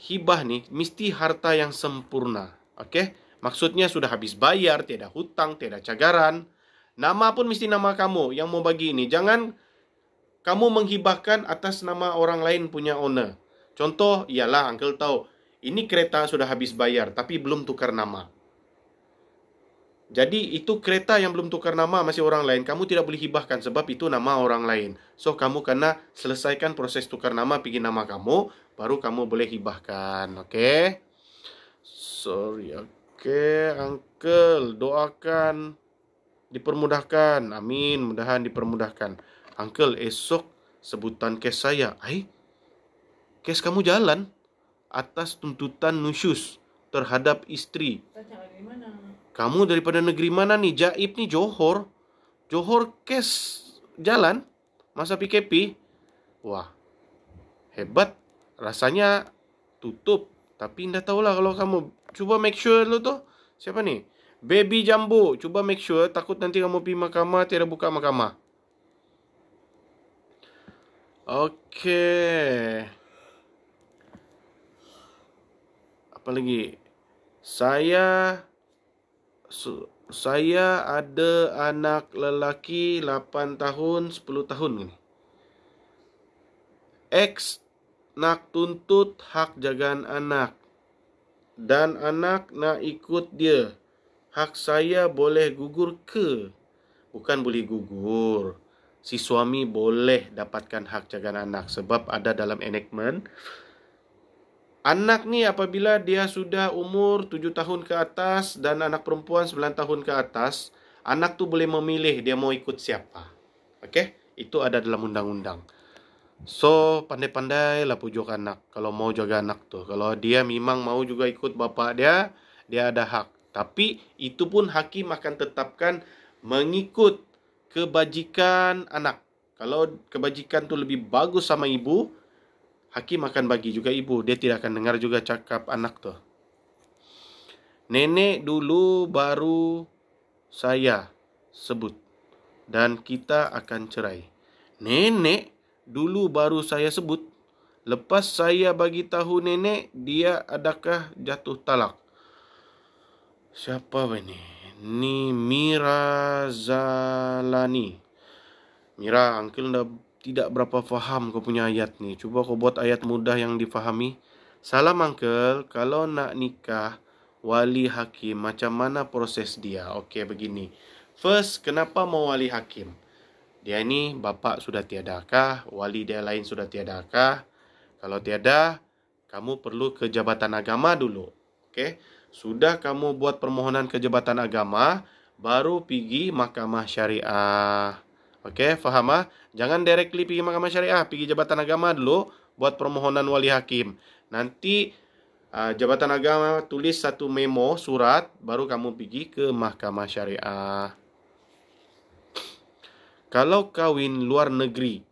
hibah nih, mesti harta yang sempurna. Oke? Maksudnya sudah habis bayar, tiada hutang, tiada cagaran. Nama pun mesti nama kamu yang mau bagi ini. Jangan kamu menghibahkan atas nama orang lain punya owner. Contoh, ialah Uncle tahu, ini kereta sudah habis bayar, tapi belum tukar nama. Jadi itu kereta yang belum tukar nama masih orang lain, kamu tidak boleh hibahkan sebab itu nama orang lain. So kamu kena selesaikan proses tukar nama pergi nama kamu, baru kamu boleh hibahkan. Oke? Sorry. Oke, Uncle, doakan dipermudahkan. Amin, mudahan dipermudahkan. Uncle, esok sebutan kes saya. Kes kamu jalan atas tuntutan nusyus terhadap istri.
Tanya dari mana?
Kamu daripada negeri mana nih? Jaib nih Johor. Johor kes jalan masa PKP. Wah, hebat. Rasanya tutup. Tapi ndak tahulah kalau kamu. Cuba make sure dulu tuh. Siapa nih? Baby Jambu. Cuba make sure. Takut nanti kamu pergi mahkamah, tiada buka mahkamah. Oke. Apa lagi? Saya ada anak lelaki 8 tahun, 10 tahun ni. X nak tuntut hak jagaan anak. Dan anak nak ikut dia. Hak saya boleh gugur ke? Bukan boleh gugur. Si suami boleh dapatkan hak jagaan anak. Sebab ada dalam enactment. Anak ni apabila dia sudah umur 7 tahun ke atas dan anak perempuan 9 tahun ke atas, anak tu boleh memilih dia mau ikut siapa. Okey? Itu ada dalam undang-undang. So, pandai-pandailah pujuk anak kalau mau jaga anak tu. Kalau dia memang mau juga ikut bapa dia, dia ada hak. Tapi itu pun hakim akan tetapkan mengikut kebajikan anak. Kalau kebajikan tu lebih bagus sama ibu, hakim akan bagi juga ibu. Dia tidak akan dengar juga cakap anak tu. Nenek dulu baru saya sebut. Dan kita akan cerai. Nenek dulu baru saya sebut. Lepas saya bagi tahu nenek, dia adakah jatuh talak? Siapa ini? Ni Mira Zalani. Mira, Uncle dah tidak berapa faham kau punya ayat ni. Cuba kau buat ayat mudah yang difahami. Salam Uncle, kalau nak nikah wali hakim, macam mana proses dia? Okey, begini. First, kenapa mau wali hakim? Dia ini bapa sudah tiadakah? Wali dia lain sudah tiadakah? Kalau tiada, kamu perlu ke Jabatan Agama dulu. Okey? Sudah kamu buat permohonan ke Jabatan Agama, baru pergi Mahkamah Syariah. Okey, faham ah? Jangan directly pergi Mahkamah Syariah, pergi Jabatan Agama dulu, buat permohonan wali hakim. Nanti Jabatan Agama tulis satu memo, surat, baru kamu pergi ke Mahkamah Syariah. Kalau kahwin luar negeri,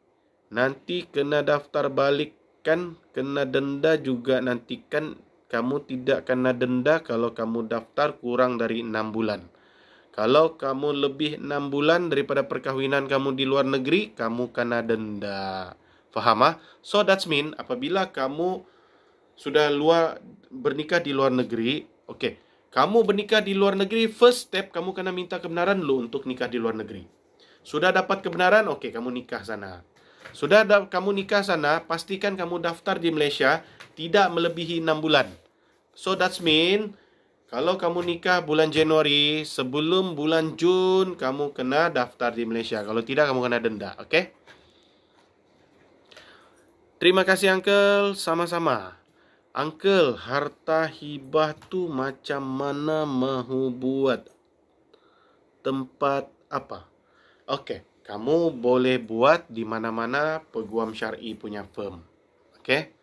nanti kena daftar balik kan, kena denda juga nanti kan. Kamu tidak kena denda kalau kamu daftar kurang dari 6 bulan. Kalau kamu lebih 6 bulan daripada perkahwinan kamu di luar negeri, kamu kena denda. Faham ah? So that's mean apabila kamu sudah bernikah di luar negeri, okay, kamu bernikah di luar negeri, first step kamu kena minta kebenaran dulu untuk nikah di luar negeri. Sudah dapat kebenaran, okey, kamu nikah sana. Sudah kamu nikah sana, pastikan kamu daftar di Malaysia tidak melebihi 6 bulan. So that's mean, kalau kamu nikah bulan Januari, sebelum bulan Jun, kamu kena daftar di Malaysia. Kalau tidak, kamu kena denda. Okey? Terima kasih, Uncle. Sama-sama. Uncle, harta hibah tu macam mana mahu buat? Tempat apa? Okey, kamu boleh buat di mana-mana peguam syar'i punya firm. Okey?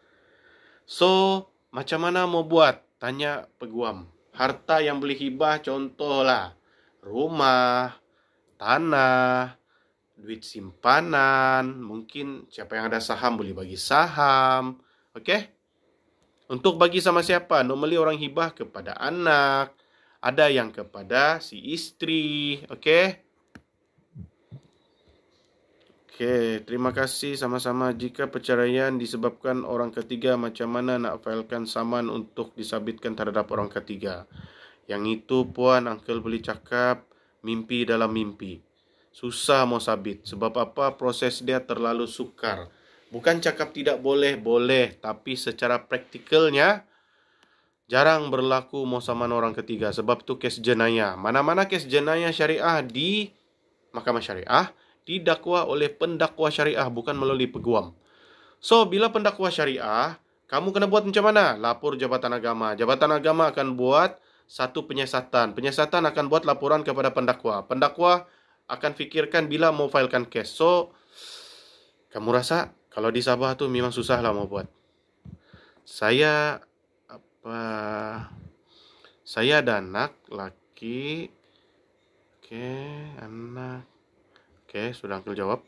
So, macam mana mau buat? Tanya peguam. Harta yang boleh hibah contohlah rumah, tanah, duit simpanan, mungkin siapa yang ada saham boleh bagi saham. Okey? Untuk bagi sama siapa? Normally orang hibah kepada anak, ada yang kepada si isteri. Okey? Okey, terima kasih sama-sama. Jika perceraian disebabkan orang ketiga, macam mana nak failkan saman untuk disabitkan terhadap orang ketiga? Yang itu puan, uncle boleh cakap mimpi dalam mimpi. Susah mau sabit. Sebab apa? Proses dia terlalu sukar. Bukan cakap tidak boleh, boleh. Tapi secara praktikalnya, jarang berlaku mau saman orang ketiga. Sebab tu kes jenayah. Mana-mana kes jenayah syariah di Mahkamah Syariah, didakwa oleh pendakwa syariah, bukan melalui peguam. So, bila pendakwa syariah, kamu kena buat macam mana? Lapor Jabatan Agama. Jabatan Agama akan buat satu penyiasatan. Penyiasatan akan buat laporan kepada pendakwa. Pendakwa akan fikirkan bila mau filekan kes. So, kamu rasa kalau di Sabah tu memang susah lah mau buat. Saya ada anak laki. Okey, anak. Okey, sudah uncle jawab.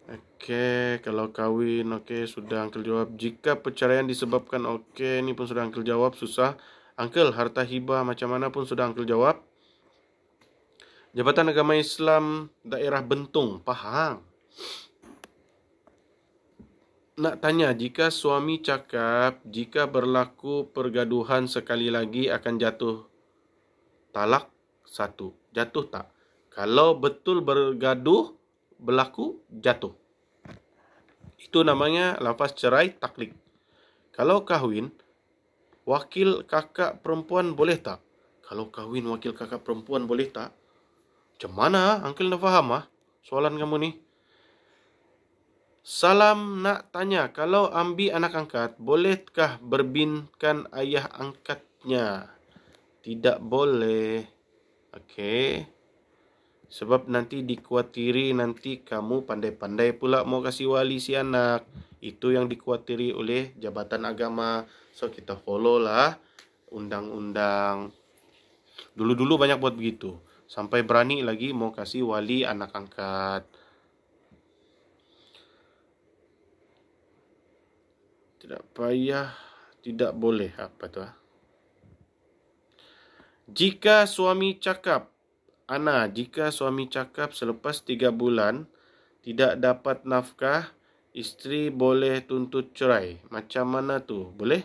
Okey, kalau kahwin, okey, sudah uncle jawab. Jika perceraian disebabkan, okey, ni pun sudah uncle jawab, susah. Uncle, harta hibah macam mana pun sudah uncle jawab. Jabatan Agama Islam Daerah Bentung, Pahang. Nak tanya, jika suami cakap, jika berlaku pergaduhan sekali lagi akan jatuh talak satu. Jatuh tak? Kalau betul bergaduh, berlaku, jatuh. Itu namanya lafaz cerai taklik. Kalau kahwin, wakil kakak perempuan boleh tak? Kalau kahwin wakil kakak perempuan boleh tak? Macam mana? Uncle dah faham soalan kamu ni. Salam nak tanya, kalau ambil anak angkat, bolehkah berbinkan ayah angkatnya? Tidak boleh. Okey. Sebab nanti dikhawatiri nanti kamu pandai-pandai pula mau kasih wali si anak. Itu yang dikhawatiri oleh Jabatan Agama. So, kita follow lah undang-undang. Dulu-dulu banyak buat begitu. Sampai berani lagi mau kasih wali anak angkat. Tidak payah, tidak boleh. Apa tu? Jika suami cakap, Ana, jika suami cakap selepas 3 bulan tidak dapat nafkah, isteri boleh tuntut cerai. Macam mana tu? Boleh?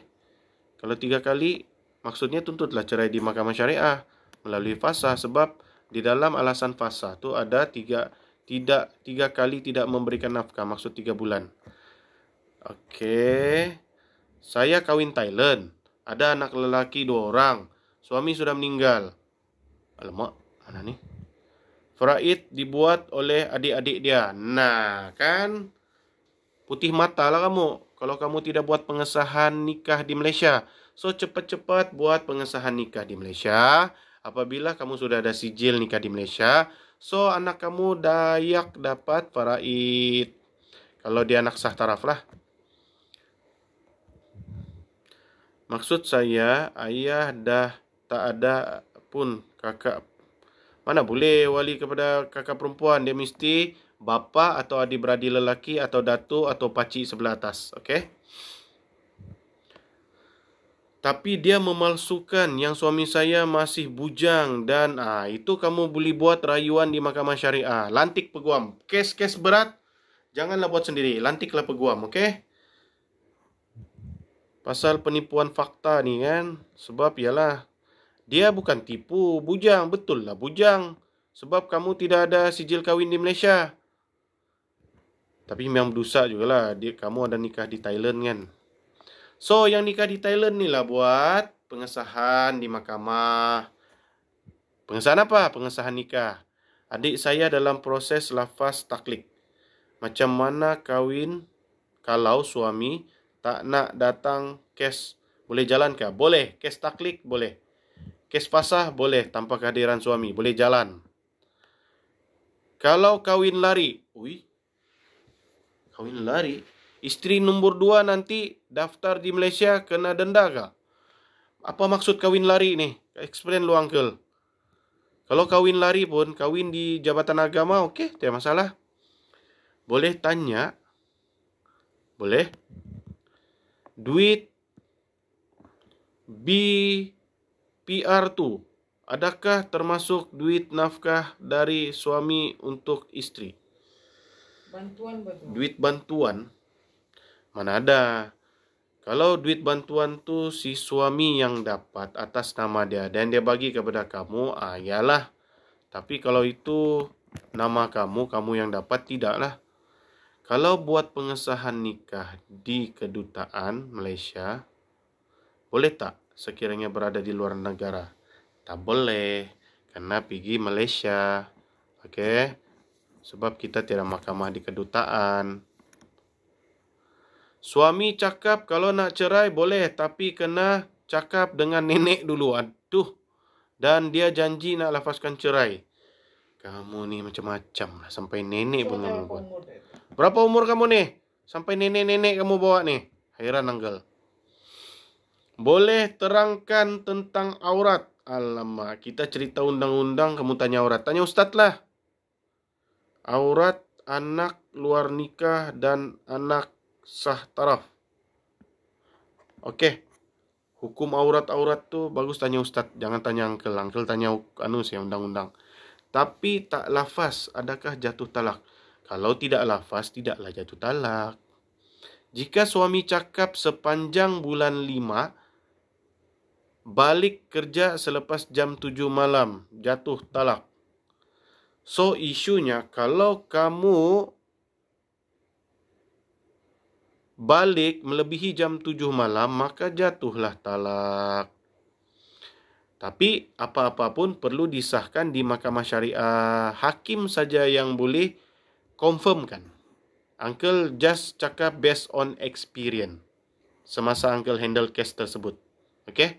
Kalau 3 kali, maksudnya tuntutlah cerai di Mahkamah Syariah melalui fasah. Sebab di dalam alasan fasah tu ada 3 kali tidak memberikan nafkah. Maksud 3 bulan. Okey. Saya kahwin Thailand. Ada anak lelaki 2 orang. Suami sudah meninggal. Alamak. Mana ni? Faraid dibuat oleh adik-adik dia. Nah, kan? Putih mata lah kamu. Kalau kamu tidak buat pengesahan nikah di Malaysia. So, cepat-cepat buat pengesahan nikah di Malaysia. Apabila kamu sudah ada sijil nikah di Malaysia. So, anak kamu dayak dapat faraid. Kalau dia anak sah taraf lah. Maksud saya, ayah dah tak ada pun kakak. Mana boleh wali kepada kakak perempuan. Dia mesti bapa atau adik-beradik lelaki atau datuk atau pakcik sebelah atas. Okey? Tapi dia memalsukan yang suami saya masih bujang. Dan itu kamu boleh buat rayuan di Mahkamah Syariah. Lantik peguam. Kes-kes berat, janganlah buat sendiri. Lantiklah peguam. Okey? Pasal penipuan fakta ni kan. Sebab ialah dia bukan tipu, bujang. Betul lah bujang. Sebab kamu tidak ada sijil kahwin di Malaysia. Tapi memang berdosa jugalah. Kamu ada nikah di Thailand kan. So, yang nikah di Thailand ni lah buat pengesahan di mahkamah. Pengesahan apa? Pengesahan nikah. Adik saya dalam proses lafaz taklik. Macam mana kahwin kalau suami tak nak datang kes? Boleh jalan ke? Boleh. Kes taklik boleh. Kes fasah boleh tanpa kehadiran suami. Boleh jalan. Kalau kahwin lari. Kahwin lari? Isteri nombor 2 nanti daftar di Malaysia kena denda kah? Apa maksud kawin lari ni? Explain lu uncle. Kalau kawin lari pun, kawin di Jabatan Agama, okey, tidak masalah. Boleh tanya, boleh. Duit BPR tu, adakah termasuk duit nafkah dari suami untuk isteri?
Bantuan betul.
Duit bantuan, mana ada. Kalau duit bantuan tu si suami yang dapat atas nama dia dan dia bagi kepada kamu, iyalah. Tapi kalau itu nama kamu, kamu yang dapat, tidaklah. Kalau buat pengesahan nikah di kedutaan Malaysia, boleh tak sekiranya berada di luar negara? Tak boleh, karena pergi Malaysia. Okey? Sebab kita tidak mahkamah di kedutaan. Suami cakap kalau nak cerai boleh, tapi kena cakap dengan nenek dulu. Aduh. Dan dia janji nak lafazkan cerai. Kamu ni macam-macam lah. Sampai nenek pun kamu buat. Berapa umur kamu ni? Sampai nenek-nenek kamu bawa ni. Hairan uncle. Boleh terangkan tentang aurat. Alamak, kita cerita undang-undang, kamu tanya aurat. Tanya ustaz lah. Aurat anak luar nikah dan anak sah taraf. Okey. Hukum aurat-aurat tu bagus tanya ustaz. Jangan tanya uncle. Uncle tanya undang-undang. Tapi tak lafaz, adakah jatuh talak? Kalau tidak lafaz, tidaklah jatuh talak. Jika suami cakap sepanjang bulan 5, balik kerja selepas jam 7 malam, jatuh talak. So, isunya kalau kamu balik melebihi jam 7 malam, maka jatuhlah talak. Tapi apa-apa pun perlu disahkan di mahkamah syariah. Hakim saja yang boleh confirmkan. Uncle just cakap based on experience semasa uncle handle case tersebut. Okey?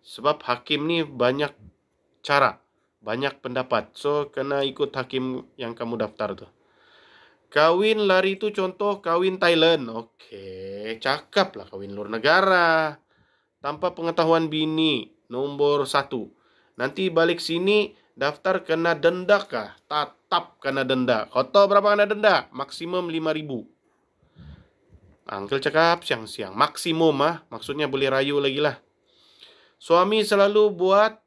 Sebab hakim ni banyak cara, banyak pendapat. So, kena ikut hakim yang kamu daftar tu. Kawin lari tu contoh kawin Thailand. Okey, cakaplah kawin luar negara. Tanpa pengetahuan bini, nombor 1. Nanti balik sini, daftar kena denda kah? Tetap kena denda. Kau tahu berapa kena denda? Maksimum 5,000. Uncle cakap siang-siang. Maksimum maksudnya boleh rayu lagi lah. Suami selalu buat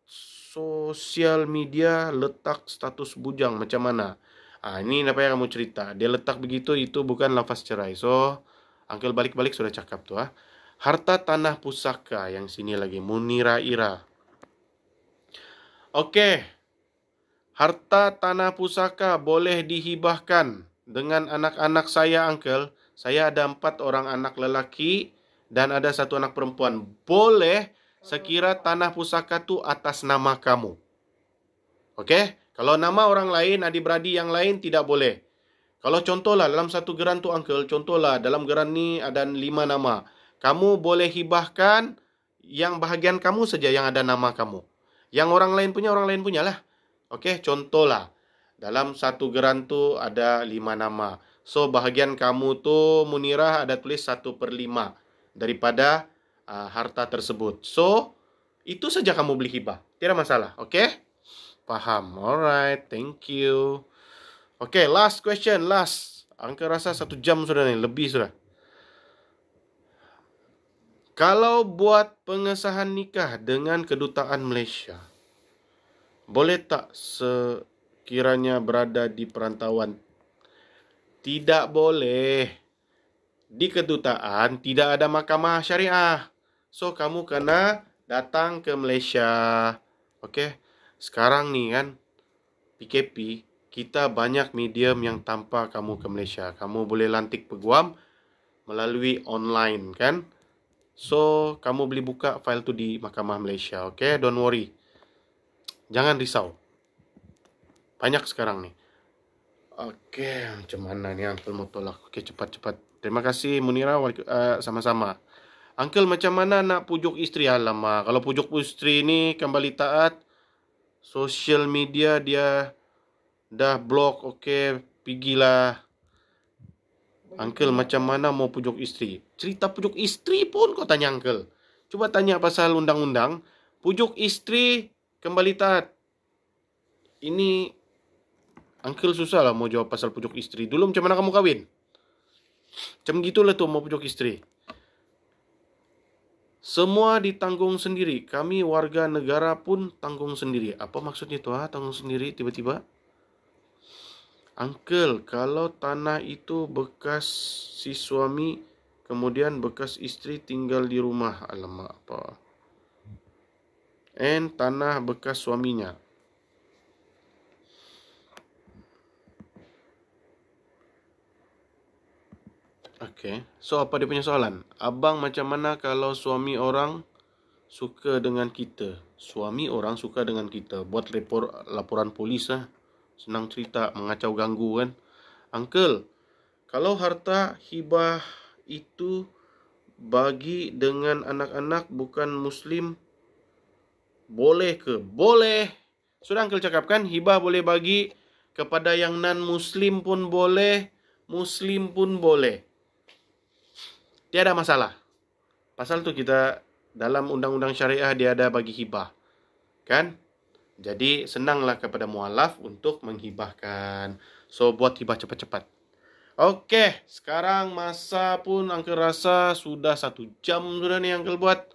sosial media letak status bujang. Macam mana? Ini apa yang kamu cerita. Dia letak begitu, itu bukan lafaz cerai. So, uncle balik-balik sudah cakap tu. Harta tanah pusaka yang sini lagi. Munira Ira. Okey. Harta tanah pusaka boleh dihibahkan dengan anak-anak saya, uncle. Saya ada 4 orang anak lelaki dan ada 1 anak perempuan. Boleh sekira tanah pusaka tu atas nama kamu. Okey? Kalau nama orang lain, adik-beradik yang lain, tidak boleh. Kalau contohlah dalam satu geran tu, uncle, contohlah dalam geran ni ada 5 nama. Kamu boleh hibahkan yang bahagian kamu saja yang ada nama kamu. Yang orang lain punya lah. Okey, contohlah. Dalam satu geran tu ada 5 nama. So, bahagian kamu tu, Munirah, ada tulis 1/5 daripada harta tersebut. So, itu saja kamu beli hibah. Tidak masalah. Okey? Faham. Alright. Thank you. Okay, last question. Last. Angka rasa 1 jam sudah ni. Lebih sudah. Kalau buat pengesahan nikah dengan kedutaan Malaysia, boleh tak sekiranya berada di perantauan? Tidak boleh. Di kedutaan tidak ada mahkamah syariah. So, kamu kena datang ke Malaysia. Okay? Sekarang ni kan, PKP, kita banyak medium yang tanpa kamu ke Malaysia. Kamu boleh lantik peguam melalui online kan. So, kamu boleh buka file tu di Mahkamah Malaysia. Okay, don't worry. Jangan risau. Banyak sekarang ni. Okay, macam mana ni Uncle mau tolak. Okay, cepat-cepat. Terima kasih Munira, sama-sama. Uncle, macam mana nak pujuk isteri? Alamak, kalau pujuk isteri ni kembali taat, social media dia dah blok. Okay, pergilah Uncle, macam mana mau pujuk istri? Cerita pujuk istri pun kau tanya Uncle. Coba tanya pasal undang-undang. Pujuk istri kembali taat. Ini Uncle susah lah mau jawab pasal pujuk istri. Dulu macam mana kamu kawin? Macam gitulah tuh mau pujuk istri. Semua ditanggung sendiri. Kami warga negara pun tanggung sendiri. Apa maksudnya tuh? Tanggung sendiri tiba-tiba? Uncle, kalau tanah itu bekas si suami, kemudian bekas istri tinggal di rumah. Alamak apa? And tanah bekas suaminya. Okay. So, apa dia punya soalan? Abang, macam mana kalau suami orang suka dengan kita? Suami orang suka dengan kita. Buat laporan polis lah. Senang cerita, mengacau ganggu kan. Uncle, kalau harta hibah itu bagi dengan anak-anak bukan Muslim, boleh ke? Boleh. Sudah Uncle cakapkan, hibah boleh bagi kepada yang non-Muslim pun boleh, Muslim pun boleh. Tiada masalah. Pasal tu kita dalam undang-undang syariah dia ada bagi hibah. Kan? Jadi senanglah kepada mualaf untuk menghibahkan. So buat hibah cepat-cepat. Okey, sekarang masa pun Uncle rasa sudah 1 jam sudah nih Uncle buat.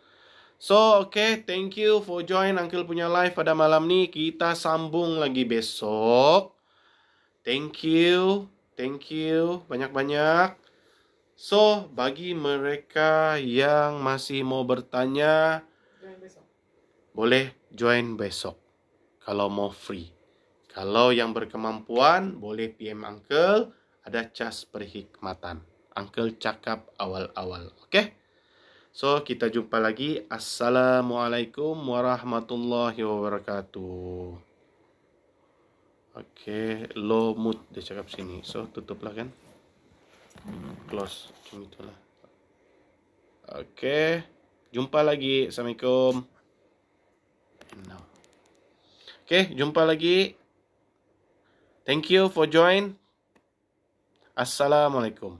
So thank you for join Uncle punya live pada malam ni. Kita sambung lagi besok. Thank you banyak-banyak. So bagi mereka yang masih mau bertanya, boleh join besok. Kalau mau free. Kalau yang berkemampuan, boleh PM Uncle. Ada cas perhikmatan. Uncle cakap awal-awal. Okay? So, kita jumpa lagi. Assalamualaikum warahmatullahi wabarakatuh. Okay. Low mood dia cakap sini. So, tutuplah kan. Close. Macam itulah. Okay. Jumpa lagi. Assalamualaikum. No. Okay, jumpa lagi. Thank you for join. Assalamualaikum.